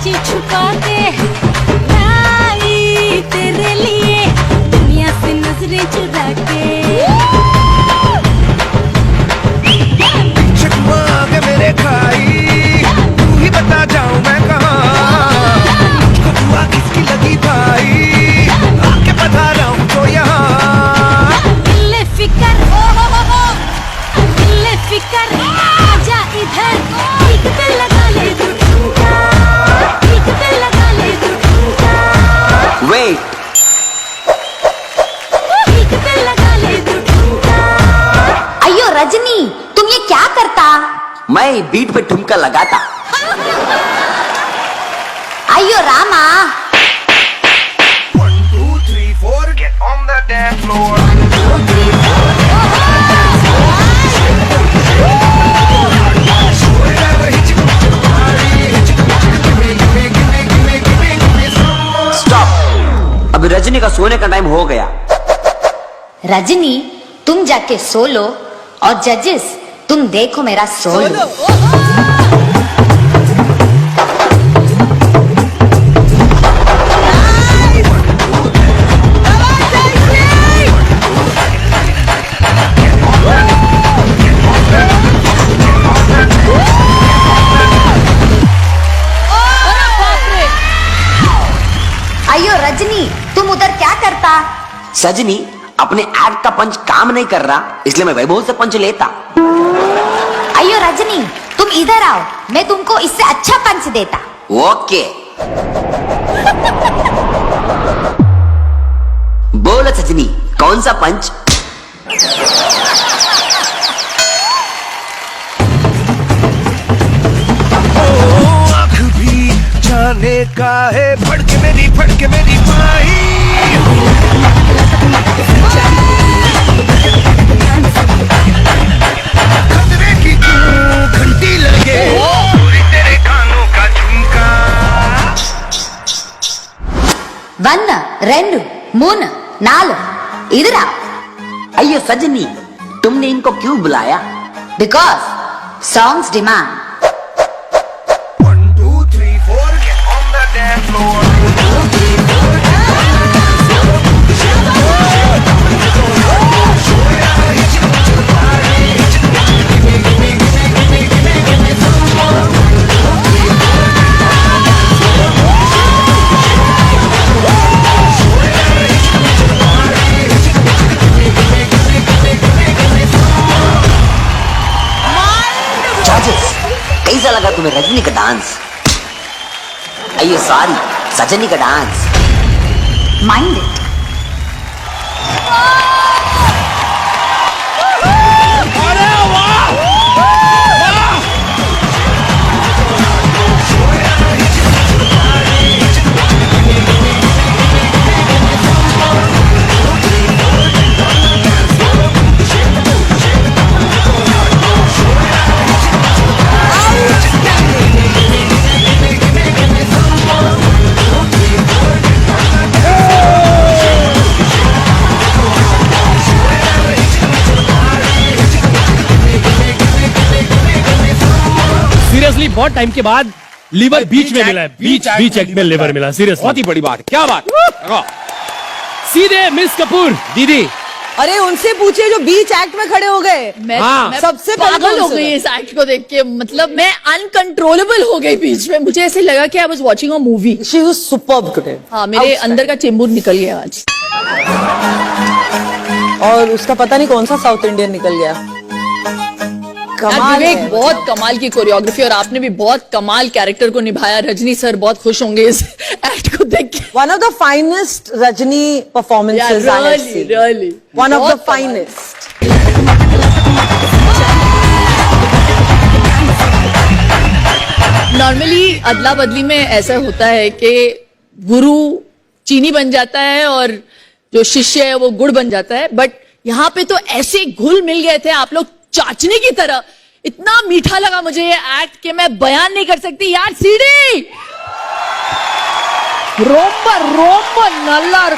नीचे छुपा के लाई तेरे लिए दुनिया से नजरें चुरा के। चकमा के मेरे खाई तू ही बता जाऊं मैं कहाँ, मुझको दुआ किसकी लगी भाई, आके बता रहा हूँ तो यहाँ। दिल फिकर दिल फिकर आजा इधर, ठीक पे लगा ले तू ठुमका, ठीक पे लगा ले तू ठुमका। वेट, ठीक पे लगा ले तू ठुमका। अयो रजनी, तुम ये क्या करता? मैं बीट पे ठुमका लगाता। अयो Rama. 1 2 3 4 get on the dance floor. Stop, अब रजनी का सोने का टाइम हो गया। रजनी, तुम जाके सो लो और जजेस तुम देखो मेरा सोलो। अयो रजनी, तुम उधर क्या करता? सजनी, अपने एक्ट का पंच काम नहीं कर रहा, इसलिए मैं वैभव से पंच लेता। अयो रजनी, तुम इधर आओ, मैं तुमको इससे अच्छा पंच देता। ओके। बोलो सजनी, कौन सा पंच? आँख भी जाने का है, फड़के मेरी माही। खतरे की क्यों घंटी लगे, पूरी तेरे कानों का झुमका। 1 2 3 4 इधर आओ। अयो सजनी, तुमने इनको क्यों बुलाया? Because songs demand. 1 2 3 4 get on the dance floor. कैसा लगा तुम्हें रजनी का डांस? अयो सॉरी, सजनी का डांस। Mind it. सीरियसली बहुत टाइम के बाद लीवर बीच में मिला है, बीच एक्ट में लीवर मिला। सीरियसली बहुत ही बड़ी बात, क्या बात। सीधे मिस कपूर दीदी। अरे उनसे पूछिए जो बीच एक्ट में खड़े हो गए। हाँ, सबसे पागल हो गई इस एक्ट को देख के, मतलब मैं अनकंट्रोलेबल हो गई बीच में। मुझे ऐसे लगा कि I was watching a movie. She was superb today. हाँ, मेरे अंदर का चेंबूर निकल गया आज। और उसका पता नहीं कौन सा साउथ इंडियन निकल गया। कमाल है। बहुत कमाल की कोरियोग्राफी और आपने भी बहुत कमाल कैरेक्टर को निभाया। रजनी सर बहुत खुश होंगे इस एक्ट को देख के। One of the finest Rajni performances I have seen. Really one of the finest. Normally अदला बदली में ऐसा होता है कि गुरु चीनी बन जाता है और जो शिष्य है वो गुड़ बन जाता है, बट यहाँ पे तो ऐसे घुल मिल गए थे आप लोग चाचनी की तरह। इतना मीठा लगा मुझे ये एक्ट कि मैं बयान नहीं कर सकती यार। सीडी रोम नल्ला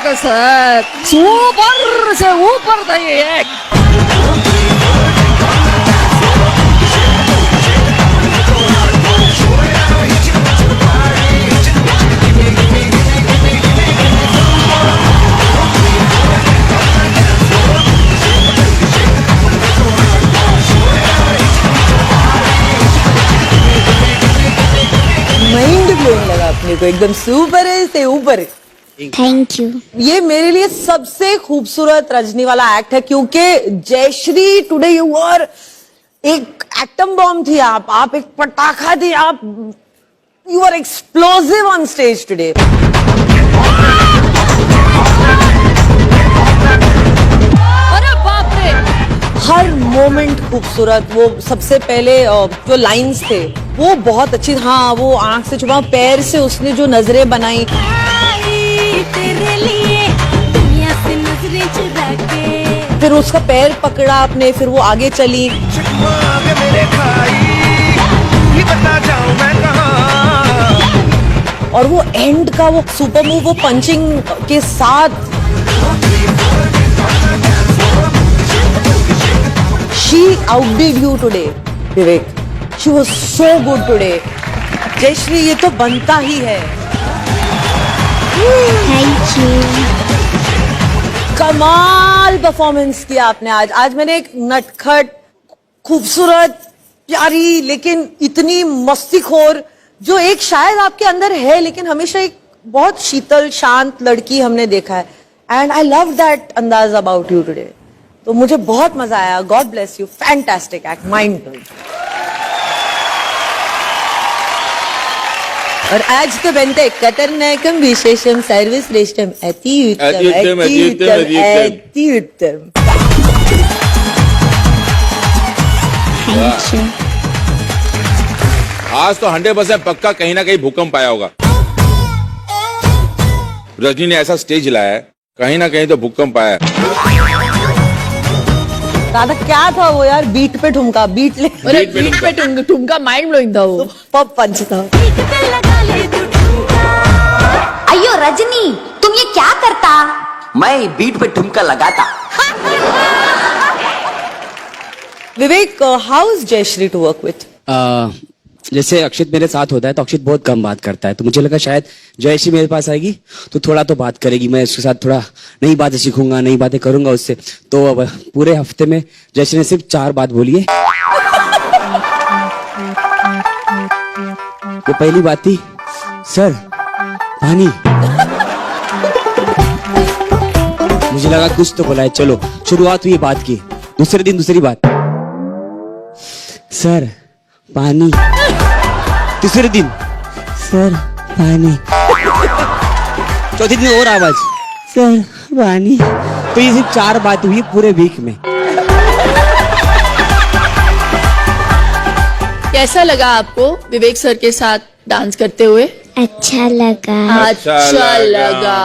सुपर से ऊपर था ये एक्ट। अपने को एकदम सुपर है से ऊपर है। Thank you. ये मेरे लिए सबसे खूबसूरत रजनी वाला एक्ट है क्योंकि जयश्री टुडे यू वर एक एटम बॉम्ब थी आप एक पटाखा थी आप you are explosive on stage today. अरे बाप रे, हर मोमेंट खूबसूरत। वो सबसे पहले जो लाइंस थे वो बहुत अच्छी। हाँ, वो आंख से छुपा पैर से उसने जो नजरें बनाई, तेरे लिए दुनिया से नजरें चुरा के। फिर उसका पैर पकड़ा आपने, फिर वो आगे चली। शिकवा के मेरे खाई, तू ही बता जाऊं मैं कहाँ। और वो एंड का वो सुपर मूव, वो पंचिंग के साथ she outdid you today Vivek. She was so good today. Jayashree ये तो बनता ही है। Thank you. कमाल परफॉर्मेंस किया आपने आज मैंने एक नटखट खूबसूरत प्यारी लेकिन इतनी मस्तीखोर जो एक शायद आपके अंदर है लेकिन हमेशा एक बहुत शीतल शांत लड़की हमने देखा है। एंड आई लव दैट अंदाज अबाउट यू टुडे। तो मुझे बहुत मजा आया। God bless you. Fantastic act, mind blowing. और आज तो बनते खतरनाकम विशेषम सर्वश्रेष्ठम अति उत्तम अति उत्तम। आज तो 100% पक्का कहीं ना कहीं भूकंप आया होगा। रजनी ने ऐसा स्टेज लाया है, कहीं ना कहीं तो भूकंप आया है। दादा क्या था वो यार? बीट पे ठुमका, बीट ले। अरे बीट पे ठुमका माइंड ब्लोइंग था वो। पब पंच था। पीक पे लगा ले तू ठुमका। अयो रजनी, तुम ये क्या करता? मैं बीट पे ठुमका लगाता। Vivek, how is Jayashree to work with? जैसे अक्षित मेरे साथ होता है तो अक्षित बहुत कम बात करता है, तो मुझे लगा शायद जयश्री मेरे पास आएगी तो थोड़ा तो बात करेगी, मैं उसके साथ थोड़ा नई बातें सीखूंगा, नई बातें करूंगा उससे। तो अब पूरे हफ्ते में जयश्री ने सिर्फ 4 बात बोली है। वो पहली बात थी, सर पानी। मुझे लगा कुछ तो बोला है, चलो शुरुआत हुई बात की। दूसरे दिन दूसरी बात, सर पानी। तीसरे दिन, सर पानी। चौथे दिन और आवाज, सर पानी। तो ये सिर्फ 4 बात हुई पूरे वीक में। कैसा लगा आपको विवेक सर के साथ डांस करते हुए? अच्छा लगा। अच्छा लगा।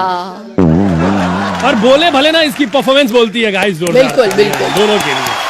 और बोले भले ना, इसकी परफॉर्मेंस बोलती है गाइस। बिल्कुल बिल्कुल। दोनों के लिए